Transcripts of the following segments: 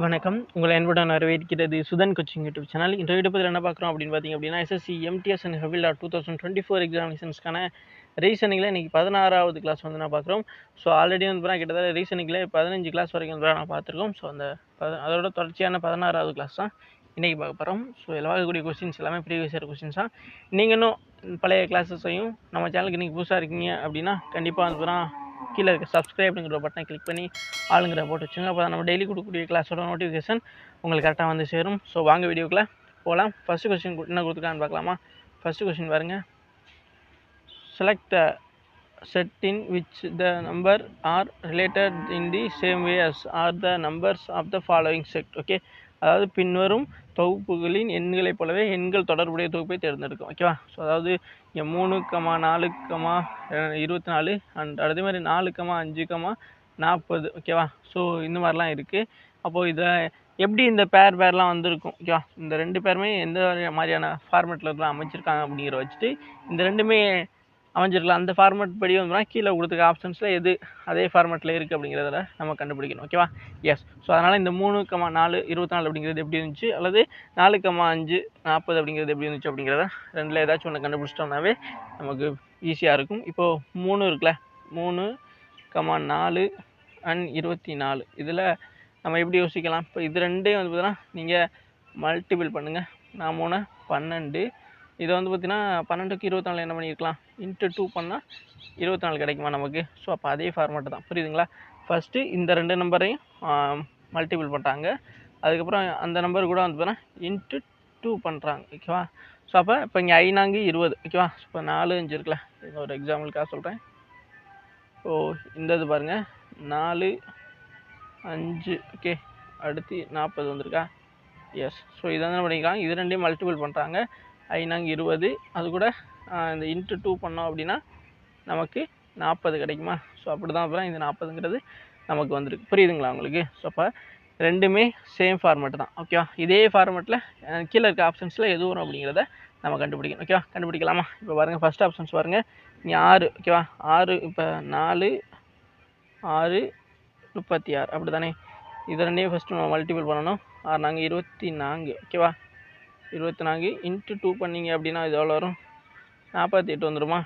வணக்கம். உங்களை அன்புடன் வரவேற்கிறது சுதன் கோச்சிங் யூடியூப் சேனல். இந்த வீடியோ பதில் என்ன பார்க்குறோம் அப்படின்னு பார்த்தீங்க அப்படின்னா, எஸ்எஸ்சி எம்டிஎஸ் அண்ட் ஹெவில்டா 2024 எக்ஸாமினேஷன்ஸ்க்கான ரீசனிங்கில் இன்றைக்கி 16வது கிளாஸ் வந்து நான் பார்க்குறோம். ஸோ ஆல்ரெடி வந்து பார்த்தா கிட்டத்தட்ட ரீசனிங்கில் 15 கிளாஸ் வரைக்கும் வந்து நான் பார்த்துருக்கோம். ஸோ அதோட தொடர்ச்சியான 16வது கிளாஸ் தான் இன்றைக்கி பார்க்க போகிறோம். ஸோ இதில் வரக்கூடிய கொஸ்டின்ஸ் எல்லாமே ப்ரீவியஸ் இயர் கொஸ்டின்ஸ் தான். நீங்கள் இன்னும் பழைய கிளாஸஸையும் நம்ம சேனலுக்கு இன்றைக்கி புதுசாக இருக்கீங்க அப்படின்னா கண்டிப்பாக வந்து பார்த்தா கீழே இருக்க சப்ஸ்கிரைப்ங்கிற பட்டனை கிளிக் பண்ணி ஆளுங்கிற போட்டு வச்சுங்க. அப்போ தான் நம்ம டெய்லி கொடுக்கக்கூடிய கிளாஸோட நோட்டிஃபிகேஷன் உங்களுக்கு கரெக்டாக வந்து சேரும். ஸோ வாங்க வீடியோக்குள்ளே போகலாம். ஃபஸ்ட்டு கொஸ்டின் என்ன கொடுத்துருக்கான்னு பார்க்கலாமா? ஃபஸ்ட்டு கொஸ்டின் பாருங்க. Select the set in which the number are related in the same way as are the numbers of the following set. Okay, அதாவது பின்வரும் தொகுப்புகளின் எண்களைப் போலவே எண்கள் தொடர்புடைய தொகுப்பை தேர்ந்தெடுக்கும். ஓகேவா? ஸோ அதாவது இங்கே 3, 4, 24 அண்ட் அதே மாதிரி 4, 5, 40. ஓகேவா? ஸோ இந்த மாதிரிலாம் இருக்குது. அப்போது இதை எப்படி இந்த பேர்லாம் வந்திருக்கும்? ஓகேவா? இந்த ரெண்டு பேருமே எந்த மாதிரியான ஃபார்மேட்டில் இருக்கலாம் அமைச்சிருக்காங்க அப்படிங்கிற வச்சுட்டு இந்த ரெண்டுமே அமைஞ்சிருக்கலாம். அந்த ஃபார்மேட் படி வந்து கீழே கொடுத்துருக்க ஆப்ஷன்ஸில் எது அதே ஃபார்மேட்டில் இருக்குது அப்படிங்கிறத நம்ம கண்டுபிடிக்கணும். ஓகேவா? எஸ். ஸோ அதனால் இந்த 3, 4, 24 அப்படிங்கிறது எப்படி இருந்துச்சு, அல்லது 4, 5, 40 அப்படிங்கிறது எப்படி இருந்துச்சு அப்படிங்கிறத ரெண்டில் ஏதாச்சும் ஒன்று கண்டுபிடிச்சிட்டோம்னாவே நமக்கு ஈஸியாக இருக்கும். இப்போது 3 இருக்குல்ல, 3, 4 அண்ட் 24 இதில் நம்ம எப்படி யோசிக்கலாம்? இப்போ இது ரெண்டையும் வந்து பார்த்தீங்கன்னா நீங்கள் மல்டிபிள் பண்ணுங்கள். 3, 12. இதை வந்து பார்த்தீங்கன்னா 12க்கு 24 என்ன பண்ணியிருக்கலாம்? இன்ட்டு 2 பண்ணால் 24 கிடைக்குமா நமக்கு? ஸோ அப்போ அதே ஃபார்மேட்டு தான். புரியுதுங்களா? ஃபஸ்ட்டு இந்த ரெண்டு நம்பரையும் மல்டிபிள் பண்ணுறாங்க. அதுக்கப்புறம் அந்த நம்பர் கூட வந்து பார்த்தீங்கன்னா இன்ட்டு 2 பண்ணுறாங்க. ஓகேவா? ஸோ அப்போ இப்போ இங்கே 5 20. ஓகேவா? இப்போ 4 5 இருக்குல்ல, இது ஒரு எக்ஸாம்பிளுக்காக சொல்கிறேன். ஸோ இந்த இது பாருங்கள், 4 5. ஓகே, அடுத்து 40 வந்திருக்கா? எஸ். ஸோ இதை என்ன பண்ணிக்கலாம், இது ரெண்டையும் மல்டிபிள் பண்ணுறாங்க. 5 20. அது கூட இந்த இன்ட்டு 2 பண்ணோம் அப்படின்னா நமக்கு 40 கிடைக்குமா? ஸோ அப்படி தான் அப்புறம் இந்த 40ங்கிறது நமக்கு வந்துருக்கு. புரியுதுங்களா உங்களுக்கு? ஸோ அப்போ ரெண்டுமே சேம் ஃபார்மேட் தான். ஓகேவா? இதே ஃபார்மேட்டில் கீழே இருக்க ஆப்ஷன்ஸில் எது வரும் அப்படிங்கிறத நம்ம கண்டுபிடிக்கணும். ஓகேவா? கண்டுபிடிக்கலாமா? இப்போ பாருங்கள், ஃபஸ்ட் ஆப்ஷன்ஸ் பாருங்கள். இங்கே 6. ஓகேவா? 6 இப்போ 4 6 36 அப்படி தானே? இது ரெண்டையும் ஃபஸ்ட்டு நம்ம மல்டிபிள் பண்ணணும். 6 4 24. ஓகேவா? 24 இன்ட்டு 2 பண்ணிங்க அப்படின்னா இது எவ்வளோ வரும்? 48 வந்துடுமா?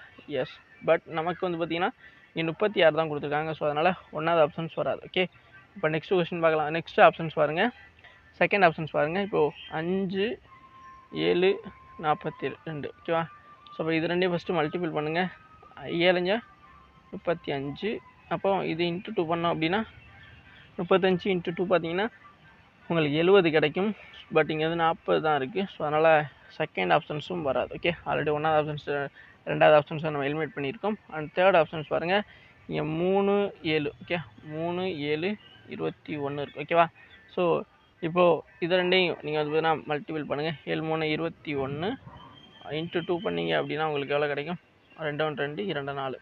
எஸ். பட் நமக்கு வந்து பார்த்திங்கன்னா இங்கே 36 தான் கொடுத்துருக்காங்க. ஸோ அதனால் ஒன்றாவது ஆப்ஷன்ஸ் வராது. ஓகே, இப்போ நெக்ஸ்ட் கொஸ்டின் பார்க்கலாம். நெக்ஸ்ட் ஆப்ஷன்ஸ் பாருங்கள், செகண்ட் ஆப்ஷன்ஸ் பாருங்கள். இப்போது 5 7 42. ஓகேவா? ஸோ இப்போ இது ரெண்டையும் ஃபஸ்ட்டு மல்டிபிள் பண்ணுங்கள். 7 35. அப்போ இது இன்ட்டு 2 பண்ணோம் அப்படின்னா 35 இன்ட்டு 2 பார்த்தீங்கன்னா உங்களுக்கு 70 கிடைக்கும். பட் இங்கே வந்து 40 தான் இருக்குது. ஸோ அதனால் செகண்ட் ஆப்ஷன்ஸும் வராது. ஓகே, ஆல்ரெடி ஒன்றாவது ஆப்ஷன்ஸ் ரெண்டாவது ஆப்ஷன்ஸை நம்ம எலிமினேட் பண்ணியிருக்கோம். அண்ட் தேர்ட் ஆப்ஷன்ஸ் பாருங்கள், இங்கே 3 7. ஓகே, 3 7 21 இருக்குது. ஓகேவா? ஸோ இப்போது இது ரெண்டையும் நீங்கள் வந்து பார்த்தீங்கன்னா மல்டிபிள் பண்ணுங்கள். 7 3 21 இன்ட்டு 2 பண்ணிங்க அப்படின்னா உங்களுக்கு எவ்வளோ கிடைக்கும்? 2 1 2 2 4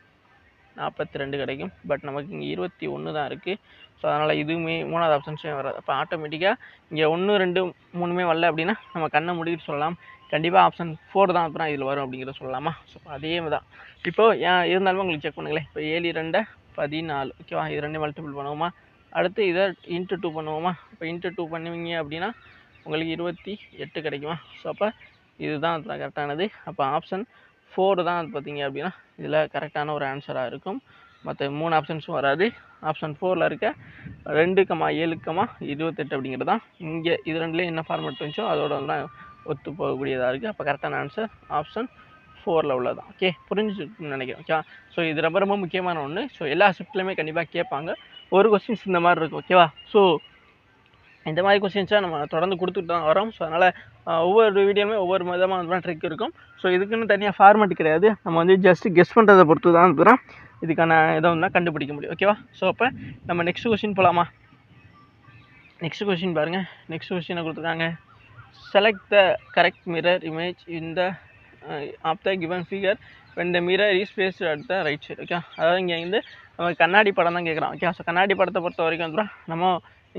42 கிடைக்கும். பட் நமக்கு இங்கே 21 தான் இருக்குது. ஸோ அதனால் இதுவுமே மூணாவது ஆப்ஷன்ஸே வராது. அப்போ ஆட்டோமேட்டிக்காக இங்கே 1 2 3மே வரல அப்படின்னா நம்ம கண்ணை மூடிட்டு சொல்லலாம், கண்டிப்பாக ஆப்ஷன் 4 தான் அப்புறம் இதில் வரும் அப்படிங்கிறத சொல்லலாமா? ஸோ அதே தான். இப்போது இருந்தாலுமே உங்களுக்கு செக் பண்ணுங்களேன். இப்போ 7 2 14. ஓகேவா? இது ரெண்டையும் மல்டிபிள் பண்ணுவோமா? அடுத்து இதை இன்ட்டு 2 பண்ணுவோமா? இப்போ இன்ட்டு 2 பண்ணுவீங்க அப்படின்னா உங்களுக்கு 28 கிடைக்குமா? ஸோ அப்போ இதுதான் கரெக்டானது. அப்போ ஆப்ஷன் 4 தான் அது பார்த்தீங்க அப்படின்னா இதில் கரெக்டான ஒரு ஆன்சராக இருக்கும். மற்ற 3 ஆப்ஷன்ஸும் வராது. ஆப்ஷன் 4ல் இருக்க 2 7 28 அப்படிங்கிறது தான் இங்கே இது ரெண்டுலேயும் என்ன ஃபார்மேட் இருந்துச்சோ அதோட வந்து ஒத்து போகக்கூடியதாக இருக்குது. அப்போ கரெக்டான ஆன்சர் ஆப்ஷன் 4ல் உள்ளதான். ஓகே, புரிஞ்சுன்னு நினைக்கிறேன். ஓகே, ஸோ இது ரொம்ப ரொம்ப முக்கியமான ஒன்று. ஸோ எல்லா ஷிஃப்ட்லையுமே கண்டிப்பாக கேட்பாங்க. ஒரு கொஸ்டின்ஸ் இந்த மாதிரி இருக்கும். ஓகேவா? ஸோ இந்த மாதிரி கொஸ்டின்ஸாக நம்ம தொடர்ந்து கொடுத்துட்டு தான் வரோம். ஸோ அதனால் ஒவ்வொரு வீடியோவுமே ஒவ்வொரு விதமாக வந்து ட்ரிக் இருக்கும். ஸோ இதுக்குன்னு தனியாக ஃபார்மேட் கிடையாது. நம்ம வந்து ஜஸ்ட் கெஸ் பண்ணுறதை பொறுத்து தான் இருக்கிறோம் இதுக்கான இதை வந்து கண்டுபிடிக்க முடியும். ஓகேவா? ஸோ அப்போ நம்ம நெக்ஸ்ட் கொஸ்டின் போகலாமா? நெக்ஸ்ட் கொஸ்டின் பாருங்கள். நெக்ஸ்ட் கொஸ்டினை கொடுத்துருக்காங்க. Select the correct mirror image in the of the given figure when the mirror is placed at the right side. Okay, அதாவது இங்கே வந்து நம்ம கண்ணாடி படம் தான் கேட்குறோம். ஓகே, ஸோ கண்ணாடி படத்தை பொறுத்த வரைக்கும் வந்து நம்ம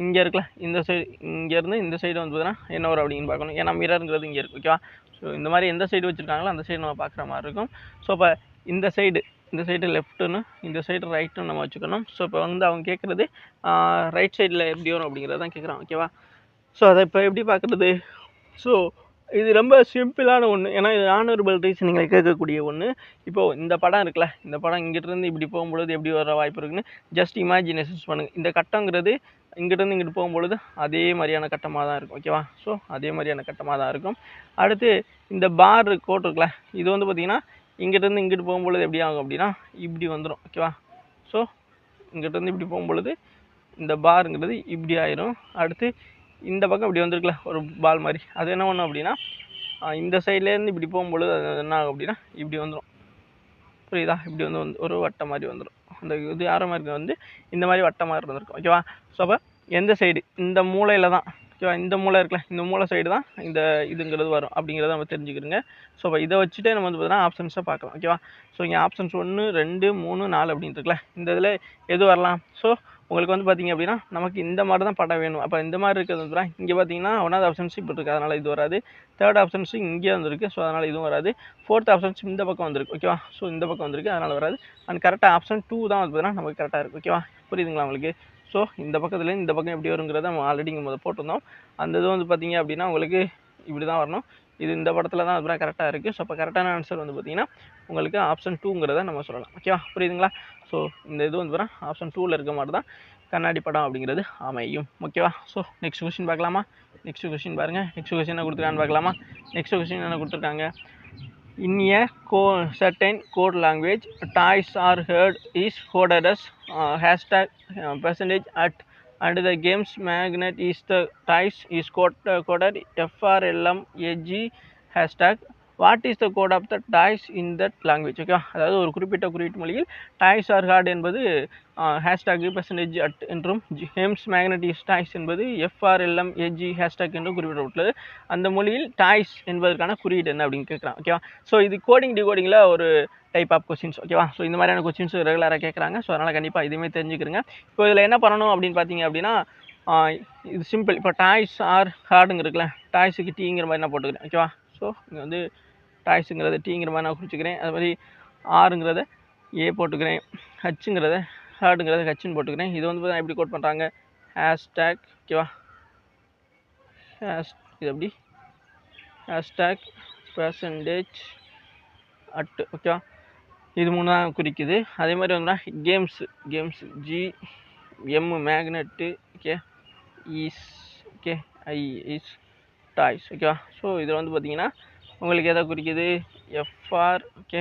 இங்கே இருக்குல்ல, இந்த சைடு இங்கேருந்து இந்த சைடு வந்து பார்த்தீங்கன்னா என்ன வரும் அப்படின்னு பார்க்கணும். ஏன்னா மிரருங்கிறது இங்கே இருக்குது. ஓகேவா? ஸோ இந்த மாதிரி எந்த சைடு வச்சுருக்காங்களோ அந்த சைடு நம்ம பார்க்குற மாதிரி இருக்கும். ஸோ இப்போ இந்த சைடு இந்த சைடு லெஃப்ட்டுன்னு இந்த சைடு ரைட்டுன்னு நம்ம வச்சுக்கணும். ஸோ இப்போ வந்து அவங்க கேட்குறது ரைட் சைடில் எப்படி வரும் அப்படிங்கிறது தான் கேட்குறான். ஓகேவா? ஸோ அதை இப்போ எப்படி பார்க்குறது? ஸோ இது ரொம்ப சிம்பிளான ஒன்று. ஏன்னா இது ஆனரபிள் ரீசனிங்கில் கேட்கக்கூடிய ஒன்று. இப்போது இந்த படம் இருக்குல்ல, இந்த படம் இங்கிட்டிருந்து இப்படி போகும்பொழுது எப்படி வர வாய்ப்பு இருக்குன்னு ஜஸ்ட் இமேஜினேஷன்ஸ் பண்ணுங்கள். இந்த கட்டங்கிறது இங்கிட்டிருந்து இங்கிட்டு போகும்பொழுது அதே மாதிரியான கட்டமாக தான் இருக்கும். ஓகேவா? ஸோ அதே மாதிரியான கட்டமாக தான் இருக்கும். அடுத்து இந்த பார் கோட் இருக்குல்ல, இது வந்து பார்த்திங்கன்னா இங்கிட்டிருந்து இங்கிட்டு போகும்பொழுது எப்படி ஆகும் அப்படின்னா இப்படி வந்துடும். ஓகேவா? ஸோ இங்கிட்டிருந்து இப்படி போகும்பொழுது இந்த பாருங்கிறது இப்படி ஆயிரும். அடுத்து இந்த பக்கம் இப்படி வந்துருக்குல்ல ஒரு பால் மாதிரி, அது என்ன பண்ணும் அப்படின்னா இந்த சைட்லேருந்து இப்படி போகும்பொழுது அது என்ன ஆகும் அப்படின்னா இப்படி வந்துடும். புரியுதா? இப்படி வந்து ஒரு வட்டம் மாதிரி வந்துடும். அந்த இது ஆரம் மாதிரி வந்து இந்த மாதிரி வட்டம் மாதிரி இருந்திருக்கும். ஓகேவா? ஸோ அப்போ எந்த சைடு இந்த மூலையில் தான், ஓகேவா, இந்த மூளை இருக்குல்ல, இந்த மூளை சைடு தான் இந்த இதுங்கிறது வரும் அப்படிங்கிறத நம்ம தெரிஞ்சுக்கிறோங்க. ஸோ இப்போ இதை வச்சுட்டே நம்ம வந்து பார்த்தீங்கன்னா ஆப்ஷன்ஸை பார்க்கலாம். ஓகேவா? ஸோ இங்கே ஆப்ஷன்ஸ் 1 2 3 4 அப்படின்னு இருக்குல்ல, இந்த இதில் எது வரலாம்? ஸோ உங்களுக்கு வந்து பார்த்திங்க அப்படின்னா நமக்கு இந்த மாதிரி தான் படம் வேணும். அப்போ இந்த மாதிரி இருக்கிறது வந்து இங்கே பார்த்தீங்கன்னா 1வது ஆப்ஷன்ஸ் இப்படி இருக்குது, அதனால் இது வராது. 3rd ஆப்ஷன்ஸ் இங்கே வந்துருக்கு, ஸோ அதனால் இதுவும் வராது. 4th ஆப்ஷன்ஸ் இந்த பக்கம் வந்துருக்கு. ஓகேவா? ஸோ இந்த பக்கம் வந்துருக்கு, அதனால் வராது. அண்ட் கரெக்டாக ஆப்ஷன் 2 தான் வந்து பார்த்தீங்கன்னா நமக்கு கரெக்டாக இருக்குது. ஓகேவா? புரியுதுங்களா உங்களுக்கு? ஸோ இந்த பக்கத்துலேருந்து இந்த பக்கம் எப்படி வருங்கிறத நம்ம ஆல்ரெடி இங்கே முதல் போட்டிருந்தோம். அந்த இது வந்து பார்த்திங்க அப்படின்னா உங்களுக்கு இப்படி தான் வரணும். இது இந்த படத்தில் தான் அது கரெக்டாக இருக்குது. ஸோ அப்போ கரெக்டான ஆன்சர் வந்து பார்த்திங்கன்னா உங்களுக்கு ஆப்ஷன் 2ங்கிறத நம்ம சொல்லலாம். ஓகேவா? புரியுதுங்களா? ஸோ இந்த இது வந்து பார்த்தீங்கன்னா ஆப்ஷன் 2ல் இருக்க மாதிரி தான் கண்ணாடி படம் அப்படிங்கிறது அமையும். ஓகேவா? ஸோ நெக்ஸ்ட் கொஸ்டின் பார்க்கலாமா? நெக்ஸ்ட் கொஸ்டின் பாருங்கள். நெக்ஸ்ட் கொஸ்டின் என்ன கொடுத்துருக்கான்னு பார்க்கலாமா? நெக்ஸ்ட் கொஸ்டின் என்ன கொடுத்துருக்காங்க? In a certain code language, toys are heard is coded as hashtag percentage at, and the game's magnet is the toys is coded FRLMAG hashtag. What is the code of the toys in that language? Okay, அதாவது ஒரு குறிப்பிட்ட குறியீட்டு மொழியில் toys R heart என்பது hashtag percentage at என்றும் games magnet is toys என்பது FRLMAG hashtag என்றும் குறிப்பிடப்பட்டுள்ளது. அந்த மொழியில் டாய்ஸ் என்பதற்கான குறியீடு என்ன அப்படின்னு கேட்குறான். ஓகேவா? ஸோ இது கோடிங் டிகோடிங்கில் ஒரு டைப் ஆஃப் கொஸ்டின்ஸ். ஓகேவா? ஸோ இந்த மாதிரியான கொஸ்டின்ஸ் ரெகுலராக கேட்குறாங்க. ஸோ அதனால் கண்டிப்பாக இதுவுமே தெரிஞ்சுக்கிறங்க. இப்போ இதில் என்ன பண்ணணும் அப்படின்னு பார்த்தீங்க அப்படின்னா இது சிம்பிள். இப்போ டாய்ஸ் ஆர் ஹார்டுங்க இருக்குல்ல, டாய்ஸுக்கு டீங்கிற மாதிரி நான் போட்டுக்கிறேன். ஓகேவா? ஸோ இங்கே வந்து டாய்ஸுங்கிறத டீங்கிற மாதிரி நான் குறிச்சிக்கிறேன். அது மாதிரி ஆறுங்கிறத ஏ போட்டுக்கிறேன், ஹச்சுங்கிறத ஹார்டுங்கிறத ஹச்சுன்னு போட்டுக்கிறேன். இது வந்து எப்படி கோட் பண்ணுறாங்க? ஹேஷ்டாக். ஓகேவா? இது எப்படி ஹேஷ்டாக் பெர்சன்டேஜ் அட். ஓகேவா? இது 3 தான் குறிக்குது. அதே மாதிரி வந்து games GM magnet. Okay, is. Okay, I is toys. ஓகேவா? ஸோ இதில் வந்து பார்த்தீங்கன்னா உங்களுக்கு எதை குறிக்குது? FR. ஓகே,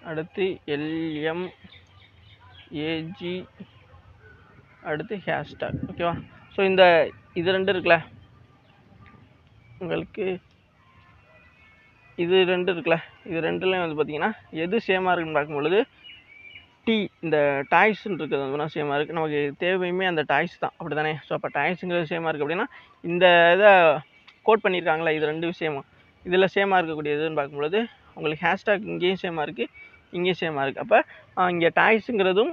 அடுத்து LMAG, அடுத்து ஹேஷ்டாக். ஓகேவா? ஸோ இது 2 இருக்குல்ல, உங்களுக்கு இது 2 இருக்குல்ல, இது 2லையும் வந்து பார்த்தீங்கன்னா எது சேமாக இருக்குன்னு பார்க்கும்பொழுது இந்த டாய்ஸ்ன்னு இருக்கிறது வந்து சேமாக இருக்குது. நமக்கு தேவையுமே அந்த டாய்ஸ் தான், அப்படி தானே? ஸோ அப்போ டாய்ஸுங்கிறது சேமாக இருக்குது அப்படின்னா இந்த இதை கோட் பண்ணியிருக்காங்களா, இது 2 விஷயமும் இதில் சேமாக இருக்கக்கூடியதுன்னு பார்க்கும்பொழுது உங்களுக்கு ஹேஷ்டாக் இங்கேயும் சேமாக இருக்குது, இங்கேயும் சேமாக இருக்குது. அப்போ இங்கே டாய்ஸுங்கிறதும்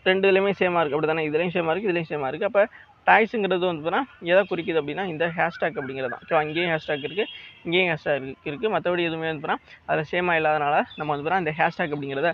2 இதுலேயுமே சேமாக இருக்குது, அப்படி தானே? இதுலேயும் சேமாக இருக்குது, இதுலேயும் சேமாக இருக்குது. அப்போ டாய்ஸுங்கிறது வந்து பார்த்தீங்கன்னா எதை குறிக்குது அப்படின்னா இந்த ஹேஷ்டாக் அப்படிங்கிறது தான். ஓகேவா? இங்கேயும் ஹேஷ்டாக் இருக்குது, இங்கேயும் ஹேஷ்டாக் இருக்குது. மற்றபடி எதுவுமே வந்து பார்த்தீங்கன்னா அதில் சேமாக இல்லாதனால நம்ம வந்து பார்த்தீங்கன்னா இந்த ஹேஷ்டாக் அப்படிங்கிறத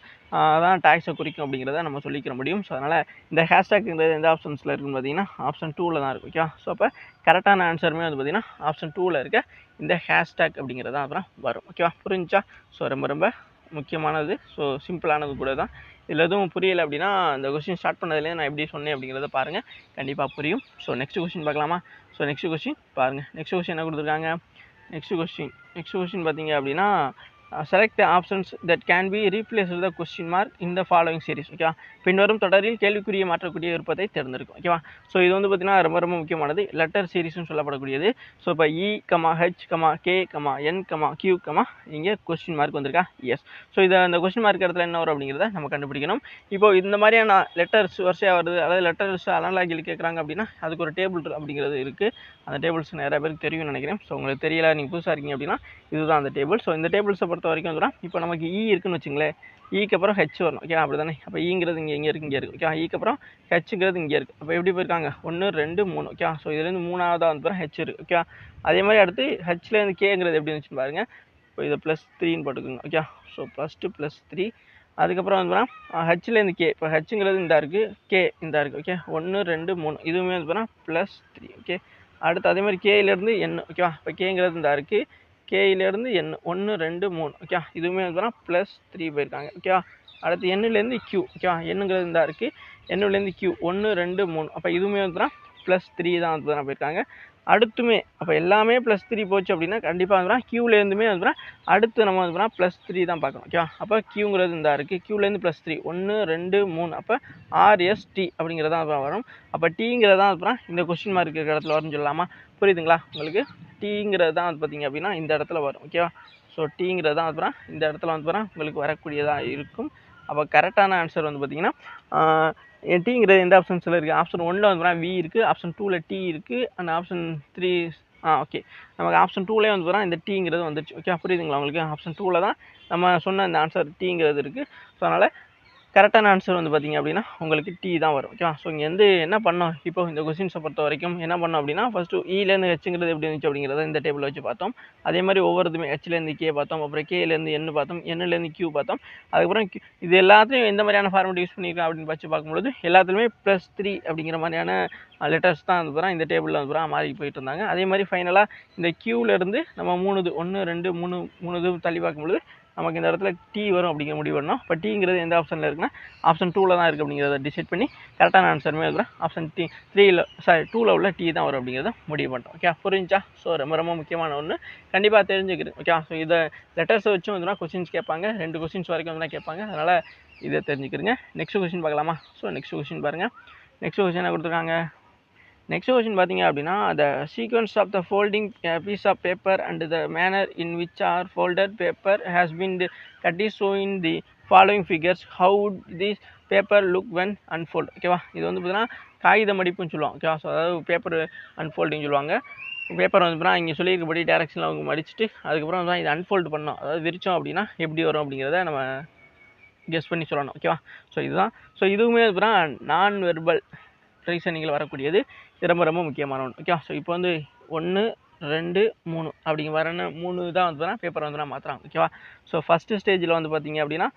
தான் டாய்ஸை குறிக்கும் அப்படிங்கிறத நம்ம சொல்லிக்கிற முடியும். ஸோ அதனால் இந்த ஹேஷ்டாக்ங்கிறது எந்த ஆப்ஷன்ஸில் இருக்குன்னு பார்த்தீங்கன்னா ஆப்ஷன் 2ல் தான் இருக்குது. ஓகேவா? ஸோ அப்போ கரெக்டான ஆன்சருமே வந்து பார்த்தீங்கன்னா ஆப்ஷன் 2ல் இருக்க இந்த ஹேஷ்டாக் அப்படிங்கிறது தான் அப்புறம் வரும். ஓகேவா? புரிஞ்சா? ஸோ ரொம்ப முக்கியமானது. ஸோ சிம்பிளானது கூட தான். இதில் எதுவும் புரியலை அப்படின்னா இந்த கொஸ்டின் ஸ்டார்ட் பண்ணதுலேயே நான் எப்படி சொன்னேன் அப்படிங்கிறத பாருங்கள், கண்டிப்பாக புரியும். ஸோ நெக்ஸ்ட் கொஸ்டின் பார்க்கலாமா? ஸோ நெக்ஸ்ட் கொஸ்டின் பாருங்கள். நெக்ஸ்ட் கொஸ்டின் என்ன கொடுத்துருக்காங்க? நெக்ஸ்ட் கொஸ்டின் பார்த்தீங்க அப்படின்னா select options that can be replace the question mark in the following series. ஓகேவா? பின்வரும் தொடரில் கேள்விக்குரிய மாற்றக்கூடிய விருப்பத்தை தேர்ந்தெடுக்கும். ஓகேவா? ஸோ இது வந்து பார்த்தீங்கன்னா ரொம்ப முக்கியமானது. லெட்டர் சீரிஸ்னு சொல்லப்படக்கூடியது. ஸோ இப்போ E, H, K, N, Q, இங்கே கொஸ்டின் மார்க் வந்திருக்கா? எஸ். ஸோ இதை அந்த கொஸ்டின் மார்க் இடத்துல என்ன வரும் அப்படிங்கிறத நம்ம கண்டுபிடிக்கணும். இப்போ இந்த மாதிரியான லெட்டர்ஸ் வரிசையாக வருது, அதாவது லெட்டர்ஸ் அனலாகில் கேட்குறாங்க அப்படின்னா அதுக்கு ஒரு டேபிள் அப்படிங்கிறது இருக்குது. அந்த டேபிள்ஸ் நிறைய பேருக்கு தெரியும்னு நினைக்கிறேன். ஸோ உங்களுக்கு தெரியல, நீங்கள் புதுசாக இருக்கீங்க அப்படின்னா இதுதான் அந்த டேபிள். ஸோ இந்த டேபிள்ஸை பொறுத்த வரைக்கும் வந்துடும். இப்போ நமக்கு E இருக்குன்னு வச்சுங்களேன், ஈக்கு அப்புறம் ஹெச் வரணும். ஓகே, அப்படி தானே? அப்போ ஈங்கிறது இங்கே இருக்குது. ஓகே, ஈக்கு அப்புறம் ஹெச்சுங்கிறது இங்கே இருக்குது. அப்போ எப்படி போயிருக்காங்க? 1 2 3. ஓகே, ஸோ இதுலேருந்து 3ஆவதாக வந்து ஹெச் இருக்குது. ஓகே, அதே மாதிரி அடுத்து ஹெச்லேருந்து கேங்கிறது எப்படி இருந்துச்சுன்னு பாருங்கள். இப்போ இதை +3ன்னு போட்டுக்கோங்க. ஓகே, ஸோ +2 +3 அதுக்கப்புறம் வந்து பார்த்தீங்கன்னா ஹெச்லேருந்து கே. இப்போ ஹெச்சுங்கிறது இந்த இருக்குது, கே இந்த இருக்குது. ஓகே 1 2 3 இதுவுமே வந்து பார்த்தீங்கன்னா +3. ஓகே அடுத்து அதே மாதிரி கேயிலேருந்து என். ஓகேவா இப்போ கேங்கிறது இந்த இருக்குது, கேயிலேருந்து என் 1 2 3. ஓகே இதுவுமே வந்து பார்த்தீங்கன்னா +3 போயிருக்காங்க. ஓகேவா அடுத்து எண்ணுலேருந்து கியூ. ஓகேவா எண்ணுங்கிறது இந்த இருக்குது, எண்ணுலேருந்து கியூ 1 2 3. அப்போ இதுவுமே வந்து பார்த்தீங்கன்னா +3 தான் வந்து பார்த்தீங்கன்னா போயிருக்காங்க. அடுத்துமே அப்போ எல்லாமே +3 போச்சு அப்படின்னா கண்டிப்பாக வந்து கியூலேருந்துமே வந்து அடுத்து நம்ம வந்து +3 தான் பார்க்கணும். ஓகேவா அப்போ கியூங்கிறது இந்த இருக்குது, கியூலேருந்து +3 1 2 3. அப்போ RST அப்படிங்கிறது தான் வரும். அப்போ டீங்கிறது தான் வந்து இந்த கொஸ்டின் மார்க் இருக்கிற இடத்துல வரும்னு சொல்லலாமா? புரியுதுங்களா உங்களுக்கு? டீங்கிறது தான் வந்து பார்த்தீங்க அப்படின்னா இந்த இடத்துல வரும். ஓகேவா ஸோ டீங்கிறது தான் வந்து இந்த இடத்துல வந்து உங்களுக்கு வரக்கூடியதாக இருக்கும். அப்போ கரெக்டான ஆன்சர் வந்து பார்த்தீங்கன்னா டீங்கிறது எந்த ஆப்ஷன்ஸில் இருக்குது? ஆப்ஷன் 1ல் வந்து வி இருக்குது, ஆப்ஷன் 2ல் டி இருக்குது, அண்ட் ஆப்ஷன் 3 ஓகே நமக்கு ஆப்ஷன் 2லேயே வந்து இந்த டீங்கிறது வந்துருச்சு. ஓகே புரியுதுங்களா உங்களுக்கு? ஆப்ஷன் 2ல் தான் நம்ம சொன்ன இந்த ஆன்சர் டீங்கிறது இருக்குது. ஸோ அதனால் கரெக்டான ஆன்சர் வந்து பார்த்திங்க அப்படின்னா உங்களுக்கு டி தான் வரும். ஓகேவா ஸோ இங்கே வந்து என்ன பண்ணோம், இப்போ இந்த கொஸ்டின்ஸை பொறுத்த வரைக்கும் என்ன பண்ணோம் அப்படின்னா ஃபஸ்ட்டு இலேருந்து ஹெச்சுங்கிறது எப்படி இருந்துச்சு அப்படிங்கிறத இந்த டேபிளில் வச்சு பார்த்தோம். அதே மாதிரி ஒவ்வொருத்துமே ஹெச்லேருந்து கே பார்த்தோம், அப்புறம் கேலேருந்து என் பார்த்தோம், எண்ணிலேருந்து கியூ பார்த்தோம். அதுக்கப்புறம் இது எல்லாத்தையும் எந்த மாதிரியான ஃபார்மேட் யூஸ் பண்ணியிருக்கோம் அப்படின்னு வச்சு பார்க்கும்போது எல்லாத்துலேயுமே +3 அப்படிங்கிற மாதிரியான லெட்டர்ஸ் தான் வந்து இந்த டேபிளில் வந்து மாறி போயிட்டு இருந்தாங்க. அதே மாதிரி ஃபைனலாக இந்த கியூலேருந்து நம்ம 1 2 3 தள்ளி பார்க்கும்பொழுது நமக்கு இந்த இடத்துல டி வரும் அப்படிங்கிற முடிவு பண்ணோம். இப்போ டீங்கிறது எந்த ஆப்ஷனில் இருக்குன்னா ஆப்ஷன் 2ல் தான் இருக்குது அப்படிங்கிறத டிசைட் பண்ணி கரெக்டான ஆன்சருமே இருக்கிறோம். ஆப்ஷன் 2ல் உள்ள டி தான் வரும் அப்படிங்கிறத முடிவு பண்ணிட்டோம். ஓகே புரிஞ்சா? ஸோ ரொம்ப ரொம்ப முக்கியமான ஒன்று கண்டிப்பாக தெரிஞ்சுக்கிறேன். ஓகே ஸோ இதை லெட்டர்ஸை வச்சும் வந்து கொஸ்டின்ஸ் கேட்பாங்க, 2 கொஸ்டின்ஸ் வரைக்கும் வந்து கேட்பாங்க. அதனால் இதை தெரிஞ்சுக்கிறீங்க. நெக்ஸ்ட் கொஸ்டின் பார்க்கலாமா? ஸோ நெக்ஸ்ட் கொஸ்டின் பாருங்கள். நெக்ஸ்ட் கொஸ்டின் என்ன கொடுத்துருக்காங்க? நெக்ஸ்ட் கொஸ்டின் பார்த்தீங்க அப்படின்னா the sequence of the folding piece of paper and the manner in which are folded paper has been cut is shown in the following figures. How would this paper look when unfold? ஓகேவா இது வந்து பார்த்தீங்கன்னா காகித மடிப்புன்னு சொல்லுவாங்க. ஓகேவா so அதாவது paper unfolding சொல்லுவாங்க. Paper வந்து பார்த்தீங்கன்னா இங்கே சொல்லியிருக்கபடி டேரக்ஷனில் அவங்க மடிச்சுட்டு அதுக்கப்புறம் தான் இதை அன்ஃபோல்டு பண்ணோம், அதாவது விரிச்சோம் அப்படின்னா எப்படி வரும் அப்படிங்கிறத நம்ம கெஸ் பண்ணி சொல்லணும். ஓகேவா ஸோ இதுதான். ஸோ இதுவுமே பார்த்தீங்கன்னா நான் வெர்பல் ரீசனிங்கில் வரக்கூடியது. இது ரொம்ப ரொம்ப முக்கியமான ஒன்று. ஓகே ஸோ இப்போ வந்து 1 2 3 அப்படிங்க வரன்னு 3 தான் வந்து பேப்பர் வந்து மாற்றுறாங்க. ஓகேவா ஸோ ஃபஸ்ட்டு ஸ்டேஜில் வந்து பார்த்திங்க அப்படின்னா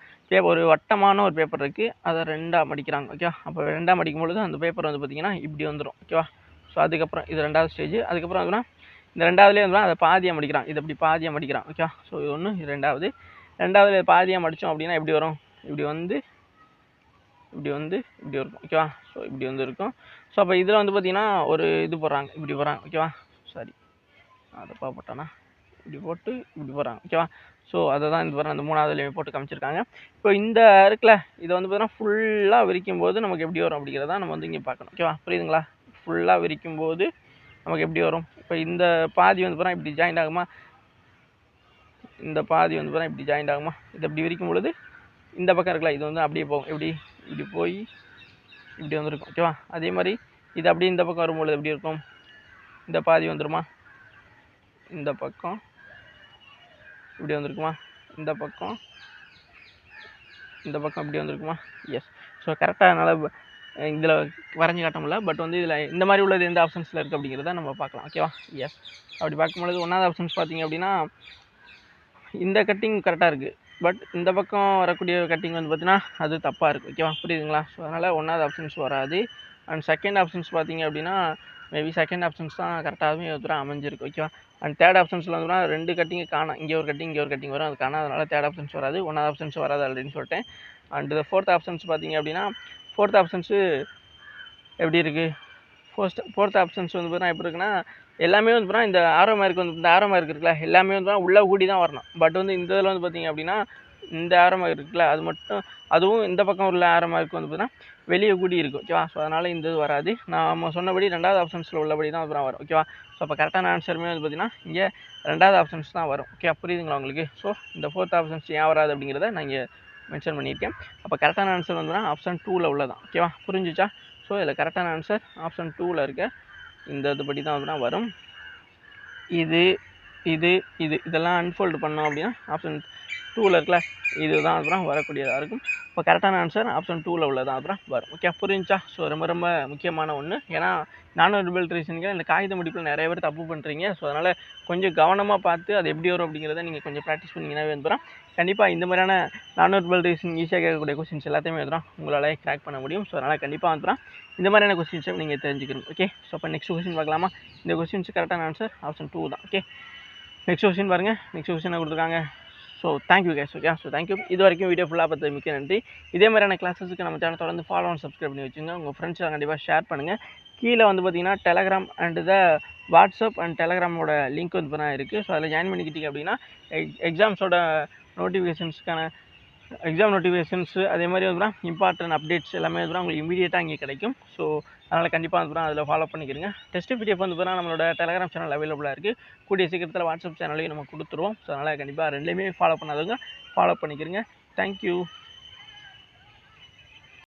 ஒரு வட்டமான ஒரு பேப்பர் இருக்குது, அதை 2ஆக மடிக்கிறாங்க. ஓகேவா அப்போ 2ஆக மடிக்கும் பொழுது அந்த பேப்பர் வந்து பார்த்திங்கன்னா இப்படி வந்துடும். ஓகேவா ஸோ அதுக்கப்புறம் இது 2வது ஸ்டேஜ். அதுக்கப்புறம் வந்துன்னா இந்த 2வதுலேயே வந்து அதை பாதியாக மடிக்கிறான், இது அப்படி பாதியாக மடிக்கிறான். ஓகேவா ஸோ இது 1 இது 2வது பாதியாக மடித்தோம் அப்படின்னா எப்படி வரும்? இப்படி வந்து இப்படி இருக்கும். ஓகேவா ஸோ இப்படி வந்து இருக்கும். ஸோ அப்போ இதில் வந்து பார்த்திங்கன்னா ஒரு இது போடுறாங்க, இப்படி போடுறாங்க. ஓகேவா சாரி அதை போட்டானா இப்படி போட்டு இப்படி போடுறாங்க. ஓகேவா ஸோ அதை தான் இந்த அந்த 3வதுலேயுமே போட்டு காமிச்சிருக்காங்க. இப்போ இந்த இருக்குல்ல இதை வந்து பார்த்தீங்கன்னா ஃபுல்லாக விரிக்கும் போது நமக்கு எப்படி வரும் அப்படிங்கிறத நம்ம வந்து இங்கே பார்க்கணும். ஓகேவா புரியுதுங்களா? ஃபுல்லாக விரிக்கும் போது நமக்கு எப்படி வரும்? இப்போ இந்த பாதி வந்து பார்த்தீங்கன்னா இப்படி ஜாயிண்ட் ஆகுமா, இந்த பாதி வந்து பார்த்தீங்கன்னா இப்படி ஜாயிண்ட் ஆகுமா, இது அப்படி விரிக்கும் பொழுது இந்த பக்கம் இருக்குல்ல இது வந்து அப்படியே போகும், இப்படி போய் இப்படி வந்துருக்கும். ஓகேவா அதே மாதிரி இது அப்படியே இந்த பக்கம் வரும்பொழுது எப்படி இருக்கும்? இந்த பாதி வந்துருமா, இந்த பக்கம் இப்படி வந்திருக்குமா, இந்த பக்கம் இப்படி வந்திருக்குமா? எஸ். ஸோ கரெக்டாக என்னால் இதில் வரைஞ்சி காட்ட முடியல, பட் வந்து இதில் இந்த மாதிரி உள்ளது எந்த ஆப்ஷன்ஸில் இருக்குது அப்படிங்கிறத நம்ம பார்க்கலாம். ஓகேவா எஸ். அப்படி பார்க்கும்பொழுது 1வது ஆப்ஷன்ஸ் பார்த்திங்க அப்படின்னா இந்த கட்டிங் கரெக்டாக இருக்குது, பட் இந்த பக்கம் வரக்கூடிய கட்டிங் வந்து பார்த்தீங்கன்னா அது தப்பாக இருக்குது. ஓகேவா புரியுதுங்களா? ஸோ அதனால் 1வது ஆப்ஷன்ஸ் வராது. அண்ட் செகண்ட் ஆப்ஷன்ஸ் பார்த்திங்க அப்படின்னா மேபி செகண்ட் ஆப்ஷன்ஸ் தான் கரெக்டாகவே அமைஞ்சிருக்கு. ஓகேவா அண்ட் தேர்ட் ஆப்ஷன்ஸில் வந்து 2 கட்டிங்கு காணும், இங்கே ஒரு கட்டிங் இங்கே ஒரு கட்டிங் வரும், அது காணும். அதனால் தேர்ட் ஆப்ஷன்ஸ் வராது, 1வது ஆப்ஷன்ஸ் வராது ஆல்ரெடின்னு சொல்லிட்டேன். அண்ட் ஃபோர்த் ஆப்ஷன்ஸ் பார்த்திங்க அப்படின்னா ஃபோர்த் ஆப்ஷன்ஸு எப்படி இருக்குது? ஃபோர்த் ஆப்ஷன்ஸ் வந்து பார்த்தீங்கன்னா எப்படி இருக்குன்னா எல்லாமே வந்து பார்த்தீங்கன்னா இந்த ஆரோ மார்க் வந்து இந்த ஆரோ மார்க் இருக்குல்ல எல்லாமே வந்து உள்ளே கூடி தான் வரணும். பட் வந்து இந்த இதில் வந்து பார்த்திங்க அப்படின்னா இந்த ஆரோ மார்க் இருக்குல்ல அது மட்டும், அதுவும் இந்த பக்கம் உள்ள ஆரோ மார்க் வந்து பார்த்தீங்கன்னா வெளியே கூடி இருக்கும். ஓகேவா ஸோ அதனால் இந்த இது வராது. நம்ம சொன்னபடி 2வது ஆப்ஷன்ஸில் உள்ளபடி தான் வந்து வரும். ஓகேவா ஸோ அப்போ கரெக்டான ஆன்சருமே வந்து பார்த்திங்கன்னா இங்கே 2வது ஆப்ஷன்ஸ் தான் வரும். ஓகே புரியுதுங்களா உங்களுக்கு? ஸோ இந்த ஃபோர்த் ஆப்ஷன்ஸ் ஏன் வராது அப்படிங்கிறத நான் இங்கே மென்ஷன் பண்ணியிருக்கேன். அப்போ கரெக்டான ஆன்சர் வந்துன்னா ஆப்ஷன் 2ல் உள்ளதான். ஓகேவா புரிஞ்சிச்சா? ஸோ இதில் கரெக்டான ஆன்சர் ஆப்ஷன் 2ல் இருக்க இந்த இதுபடி தான் வந்து வரும். இதெல்லாம் அன்ஃபோல்டு பண்ணோம் அப்படின்னா ஆப்ஷன் 2ல் இருக்குல்ல இதுதான் அப்புறம் வரக்கூடியதாக இருக்கும். இப்போ கரெக்டான ஆன்சர் ஆப்ஷன் 2ல் உள்ளதான் அப்புறம் வரும். ஓகே, புரிஞ்சா? ஸோ ரொம்ப ரொம்ப முக்கியமான ஒன்று. ஏன்னா நான் வெர்பல் ரீசனிங்கில் இந்த காகித முடிப்பில் நிறைய பேர் தப்பு பண்ணுறீங்க. ஸோ அதனால் கொஞ்சம் கவனமாக பார்த்து அது எப்படி வரும் அப்படிங்கிறத நீங்கள் கொஞ்சம் ப்ராக்டிஸ் பண்ணிங்கன்னாவே வந்துடும். கண்டிப்பாக இந்த மாதிரியான நான் வெர்பல் ரீசனிங் ஈஸியாக கேட்கக்கூடிய கொஸ்டின்ஸ் எல்லாத்தையுமே வந்துடும் உங்களால் கிராக் பண்ண முடியும். ஸோ அதனால் கண்டிப்பாக வந்துடும் இந்த மாதிரியான கொஸ்டின்ஸை நீங்கள் தெரிஞ்சுக்கணும். ஓகே, ஸோ அப்போ நெக்ஸ்ட் கொஸ்டின் பார்க்கலாமா? இந்த கொஸ்டின்ஸ் கரெக்டான ஆன்சர் ஆப்ஷன் 2 தான். ஓகே, நெக்ஸ்ட் கொஸ்டின் பாருங்கள். நெக்ஸ்ட் கொஸ்டின் கொடுத்துருக்காங்க. So thank you case. Okay, so thank you. இது வரைக்கும் வீடியோ ஃபுல்லாக பார்த்து மிக்க நன்றி. இதே மாதிரியான கிளாஸஸுக்கு நம்ம சேனல் தொடர்ந்து ஃபாலோ அண்ட் சப்ஸ்கிரைப் பண்ணி வச்சுங்க. உங்கள் ஃப்ரெண்ட்ஸ்லாம் கண்டிப்பாக ஷேர் பண்ணுங்கள். கீழே வந்து பார்த்தீங்கன்னா டெலகிராம் அண்ட் வாட்ஸ்அப் அண்ட் டெலகிராமோட லிங்க் வந்து பார்த்தா இருக்குது. ஸோ அதில் ஜாயின் பண்ணிக்கிட்டீங்க அப்படின்னா எக்ஸாம்ஸோட நோட்டிஃபிகேஷன்ஸ்க்கான எக்ஸாம் நோட்டிஃபிகேஷன்ஸு அதே மாதிரி வந்து இம்பார்ட்டன்ட் அப்டேட்ஸ் எல்லாமே வந்து உங்களுக்கு இமீடியட்டாக இங்கே கிடைக்கும். ஸோ அதனால் கண்டிப்பாக வந்து அதில் ஃபாலோ பண்ணிக்கிறங்க. டெஸ்ட் பிடிஎஃப் வந்து பார்த்தா நம்மளோட டெலகிராம் சேனல் அவைலபிளாக இருக்குது. கூடிய சீக்கிரத்தில் வாட்ஸ்அப் சேனலையும் நம்ம கொடுத்துருவோம். ஸோ அதனால் கண்டிப்பாக ரெண்டுலேயுமே ஃபாலோ பண்ணாதவங்க ஃபாலோ பண்ணிக்கிறங்க. தேங்க்யூ.